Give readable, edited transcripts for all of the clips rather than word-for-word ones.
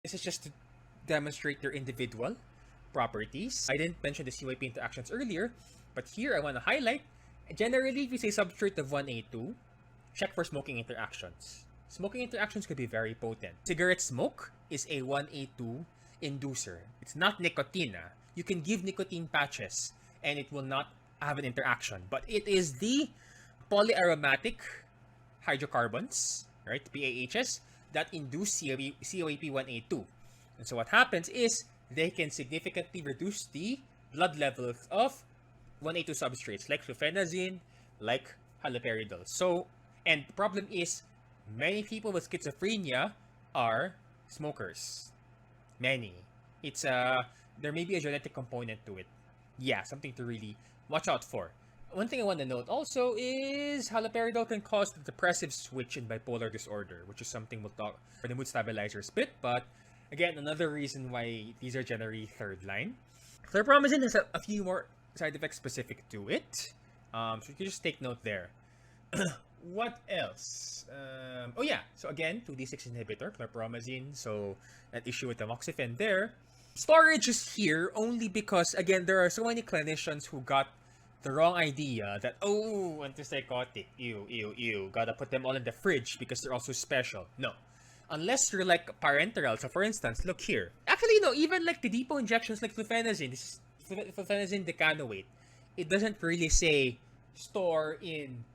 This is just to demonstrate their individual properties. I didn't mention the CYP interactions earlier, but here I want to highlight. Generally, if you say substrate of 1A2, check for smoking interactions. Smoking interactions could be very potent. Cigarette smoke is a 1A2 inducer. It's not nicotine. You can give nicotine patches and it will not have an interaction. But it is the polyaromatic hydrocarbons, right, PAHs, that induce CYP1A2. And so what happens is they can significantly reduce the blood levels of 1A2 substrates like fluphenazine, like haloperidol. So, and the problem is many people with schizophrenia are smokers. Many. It's there may be a genetic component to it. Yeah, something to really watch out for. One thing I want to note also is haloperidol can cause the depressive switch in bipolar disorder, which is something we'll talk for the mood stabilizers bit, but again, another reason why these are generally third line. Chlorpromazine has a few more side effects specific to it, so you can just take note there. What else? Oh yeah, so again, 2D6 inhibitor, chlorpromazine, so that issue with tamoxifen there. Storage is here only because, again, there are so many clinicians who got the wrong idea that, oh, antipsychotic, ew, gotta put them all in the fridge because they're also special. No. Unless you're like parenteral. So for instance, look here. Actually, no, even like the depot injections like fluphenazine, this is fluphenazine decanoate, it doesn't really say store in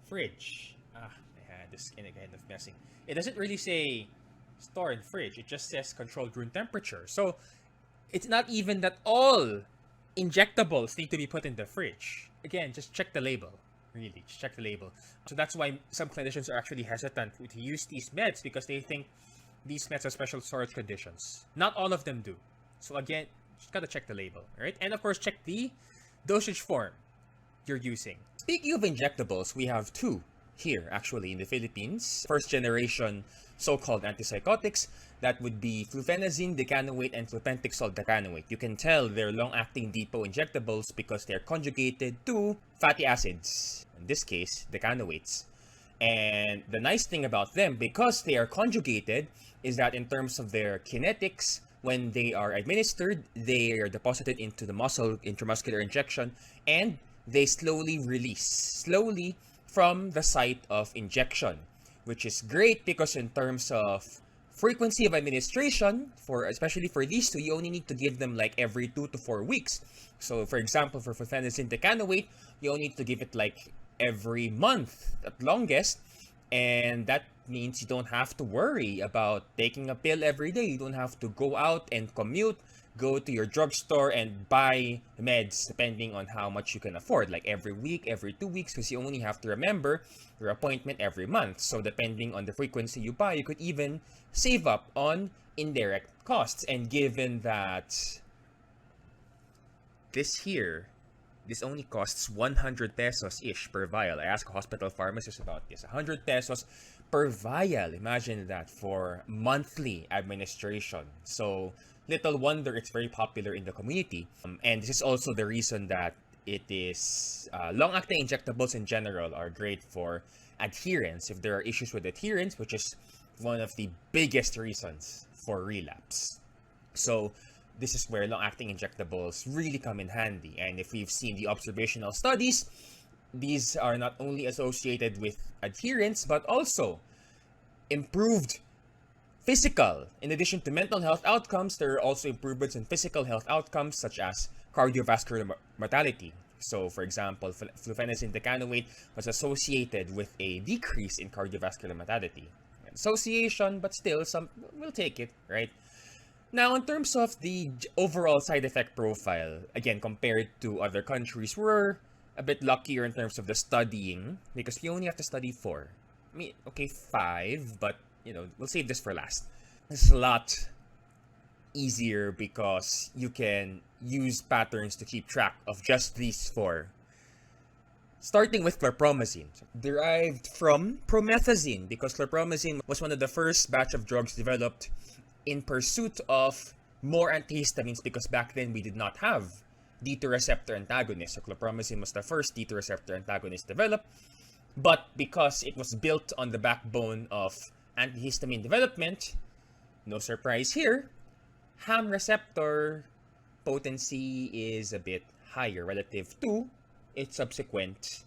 fridge. This kind of messing. It doesn't really say store in fridge. It just says controlled room temperature. So it's not even that all injectables need to be put in the fridge. Again, just check the label. Really, just check the label. So that's why some clinicians are actually hesitant to use these meds because they think these meds have special storage conditions. Not all of them do. So again, just gotta check the label, right? And of course, check the dosage form you're using. Speaking of injectables, we have two here actually in the Philippines. First generation so-called antipsychotics. That would be fluphenazine decanoate and Flupentixol decanoate. You can tell they're long-acting depot injectables because they're conjugated to fatty acids, in this case, decanoates. And the nice thing about them, because they are conjugated, is that in terms of their kinetics, when they are administered, they are deposited into the muscle, intramuscular injection, and they slowly release, from the site of injection, which is great because in terms of frequency of administration, especially for these two, you only need to give them like every 2 to 4 weeks. So for example, for fluphenazine decanoate, you only need to give it like every month at longest, and that means you don't have to worry about taking a pill every day. You don't have to go out and commute, go to your drugstore and buy meds depending on how much you can afford, like every week, every 2 weeks, because you only have to remember your appointment every month. So depending on the frequency you buy, you could even save up on indirect costs. And given that this only costs 100 pesos-ish per vial. I asked a hospital pharmacist about this. 100 pesos per vial. Imagine that for monthly administration. So little wonder it's very popular in the community. And this is also the reason that it is long-acting injectables in general are great for adherence. If there are issues with adherence, which is one of the biggest reasons for relapse. So this is where long-acting injectables really come in handy. And if we've seen the observational studies, these are not only associated with adherence, but also improved physical. In addition to mental health outcomes, there are also improvements in physical health outcomes such as cardiovascular mortality. So, for example, fluphenazine decanoate was associated with a decrease in cardiovascular mortality. Association, but still, some will take it, right? Now, in terms of the overall side effect profile, again, compared to other countries, we're a bit luckier in terms of the studying because we only have to study 4. I mean, okay, 5, but we'll save this for last. This is a lot easier because you can use patterns to keep track of just these 4. Starting with chlorpromazine, derived from promethazine, because chlorpromazine was one of the first batch of drugs developed in pursuit of more antihistamines because back then we did not have D2 receptor antagonists. So chlorpromazine was the first D2 receptor antagonist developed, but because it was built on the backbone of antihistamine development, No surprise here, ham receptor potency is a bit higher relative to its subsequent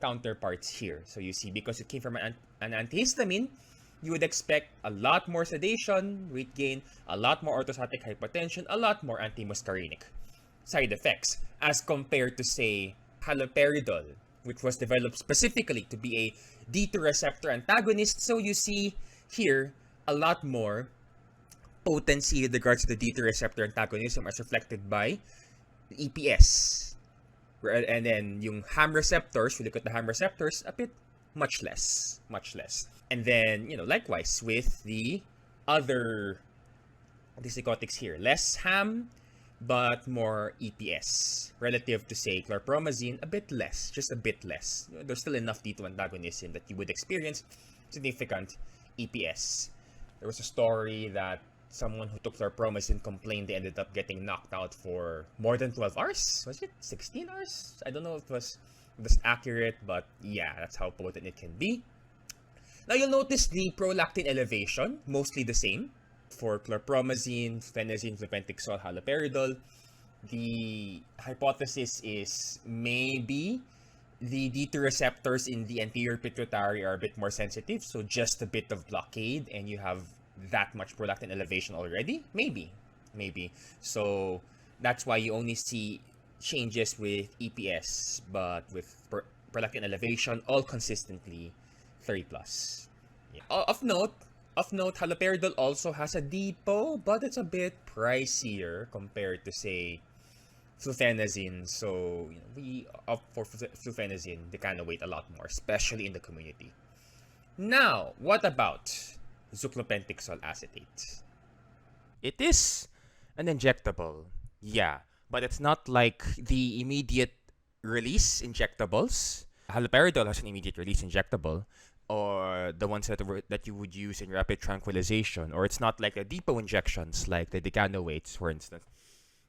counterparts here. So you see, because it came from an antihistamine, you would expect a lot more sedation, weight gain, a lot more orthostatic hypotension, a lot more antimuscarinic side effects as compared to, say, haloperidol, which was developed specifically to be a D2 receptor antagonist. So you see here a lot more potency with regards to the D2 receptor antagonism as reflected by the EPS. And then yung ham receptors, we look at the ham receptors, a bit much less. And then, likewise with the other antipsychotics here, less ham, but more EPS. Relative to, say, chlorpromazine, a bit less, just a bit less. There's still enough D2 antagonism that you would experience significant EPS. There was a story that someone who took chlorpromazine complained they ended up getting knocked out for more than 12 hours. Was it 16 hours? I don't know if it was accurate, but yeah, that's how potent it can be. Now you'll notice the prolactin elevation, mostly the same for chlorpromazine, fluphenazine, Flupentixol, haloperidol. The hypothesis is maybe the D2 receptors in the anterior pituitary are a bit more sensitive, so just a bit of blockade and you have that much prolactin elevation already. Maybe. So that's why you only see changes with EPS, but with prolactin elevation all consistently 30+. Yeah. Of note, haloperidol also has a depot, but it's a bit pricier compared to, say, fluphenazine. So we opt for fluphenazine decanoate a lot more, especially in the community. Now, what about Zuclopentixol acetate? It is an injectable, yeah, but it's not like the immediate release injectables. Haloperidol has an immediate release injectable, or the ones that you would use in rapid tranquilization, or it's not like the depot injections like the decanoates, for instance.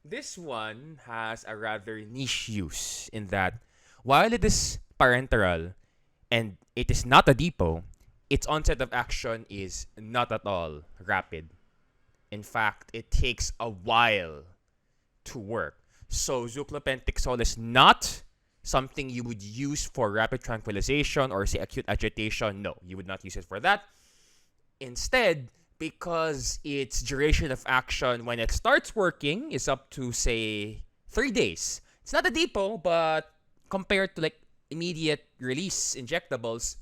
This one has a rather niche use in that while it is parenteral and it is not a depot, its onset of action is not at all rapid. In fact, it takes a while to work. So Zuclopentixol is not something you would use for rapid tranquilization or, say, acute agitation. No, you would not use it for that. Instead, because its duration of action when it starts working is up to, say, 3 days. It's not a depot, but compared to like immediate release injectables,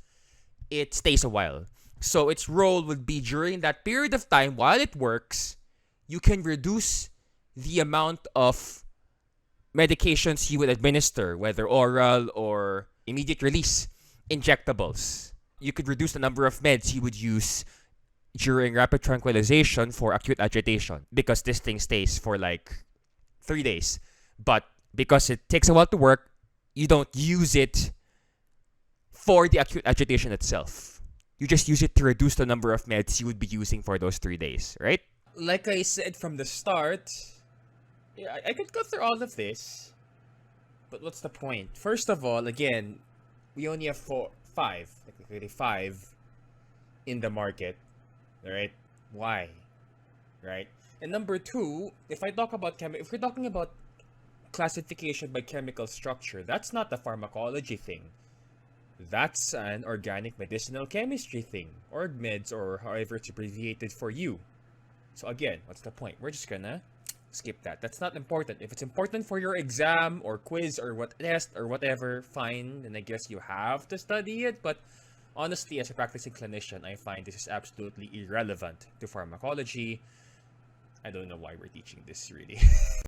it stays a while. So its role would be during that period of time while it works, you can reduce the amount of medications you would administer, whether oral or immediate release injectables. You could reduce the number of meds you would use during rapid tranquilization for acute agitation because this thing stays for like 3 days. But because it takes a while to work, you don't use it for the acute agitation itself. You just use it to reduce the number of meds you would be using for those 3 days, right? Like I said from the start, yeah, I could go through all of this, but what's the point? First of all, again, we only have five in the market, right? Why? Right? And number two, if we're talking about classification by chemical structure, that's not a pharmacology thing. That's an organic medicinal chemistry thing, org meds, or however it's abbreviated for you. So again, what's the point? We're just gonna skip that. That's not important. If it's important for your exam or quiz or test or whatever, fine, then I guess you have to study it. But honestly, as a practicing clinician, I find this is absolutely irrelevant to pharmacology. I don't know why we're teaching this, really.